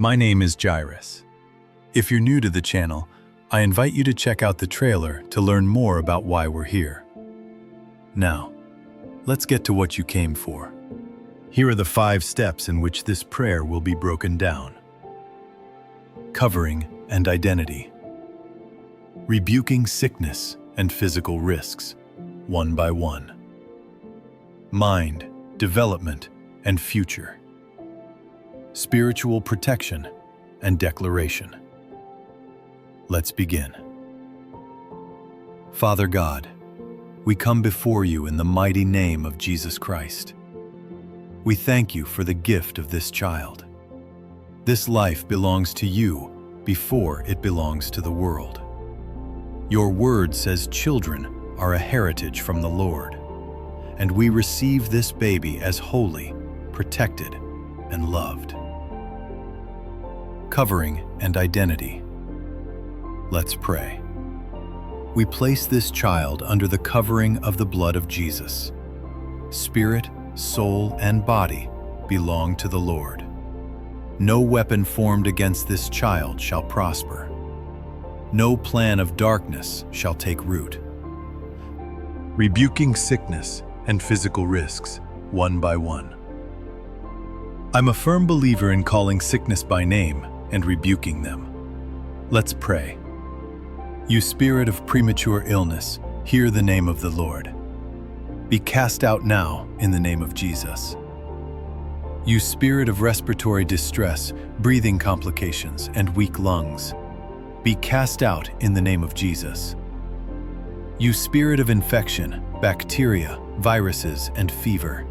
My name is Jairus. If you're new to the channel, I invite you to check out the trailer to learn more about why we're here. Now, let's get to what you came for. Here are the 5 steps in which this prayer will be broken down. Covering and identity. Rebuking sickness and physical risks, one by one. Mind, development, and future. Spiritual protection and declaration. Let's begin. Father God, we come before you in the mighty name of Jesus Christ. We thank you for the gift of this child. This life belongs to you before it belongs to the world. Your word says children are a heritage from the Lord, and we receive this baby as holy, protected, and loved. Covering and identity. Let's pray. We place this child under the covering of the blood of Jesus. Spirit, soul, and body belong to the Lord. No weapon formed against this child shall prosper. No plan of darkness shall take root. Rebuking sickness and physical risks, one by one. I'm a firm believer in calling sickness by name and rebuking them. Let's pray. You spirit of premature illness, hear the name of the Lord. Be cast out now in the name of Jesus. You spirit of respiratory distress, breathing complications, and weak lungs, be cast out in the name of Jesus. You spirit of infection, bacteria, viruses, and fever,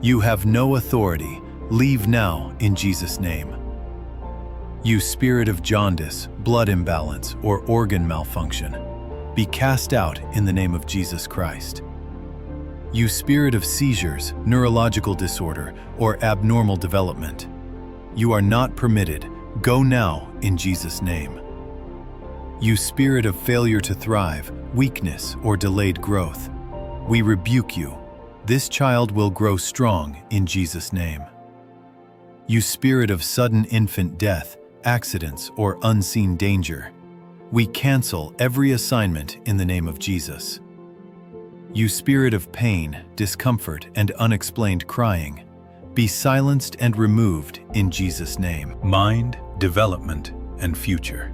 you have no authority, leave now in Jesus' name. You spirit of jaundice, blood imbalance, or organ malfunction, be cast out in the name of Jesus Christ. You spirit of seizures, neurological disorder, or abnormal development, you are not permitted, go now in Jesus' name. You spirit of failure to thrive, weakness, or delayed growth, we rebuke you. This child will grow strong in Jesus' name. You spirit of sudden infant death, accidents, or unseen danger, we cancel every assignment in the name of Jesus. You spirit of pain, discomfort, and unexplained crying, be silenced and removed in Jesus' name. Mind, development, and future.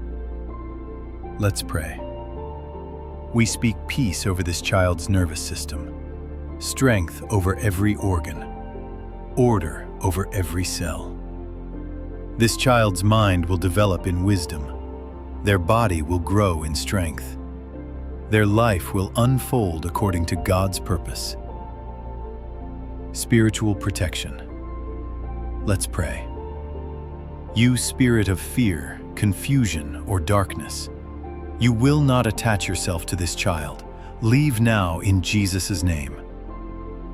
Let's pray. We speak peace over this child's nervous system, strength over every organ, order over every cell. This child's mind will develop in wisdom. Their body will grow in strength. Their life will unfold according to God's purpose. Spiritual protection. Let's pray. You spirit of fear, confusion, or darkness, you will not attach yourself to this child. Leave now in Jesus' name.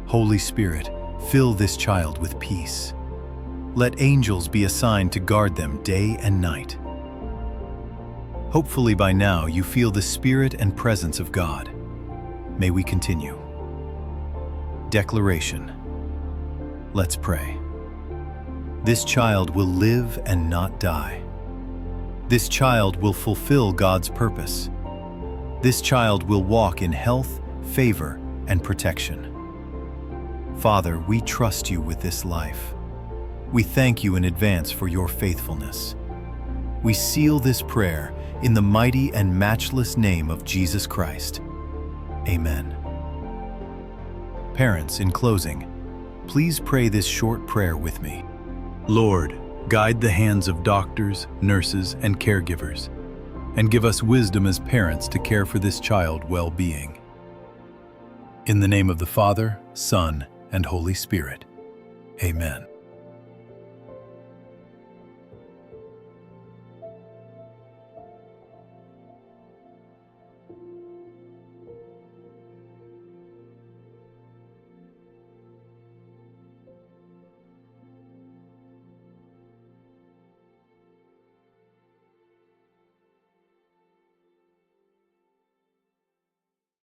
Holy Spirit, fill this child with peace. Let angels be assigned to guard them day and night. Hopefully by now you feel the Spirit and presence of God. May we continue. Declaration. Let's pray. This child will live and not die. This child will fulfill God's purpose. This child will walk in health, favor, and protection. Father, we trust you with this life. We thank you in advance for your faithfulness. We seal this prayer in the mighty and matchless name of Jesus Christ. Amen. Parents, in closing, please pray this short prayer with me. Lord, guide the hands of doctors, nurses, and caregivers, and give us wisdom as parents to care for this child's well-being. In the name of the Father, Son, and Holy Spirit. Amen.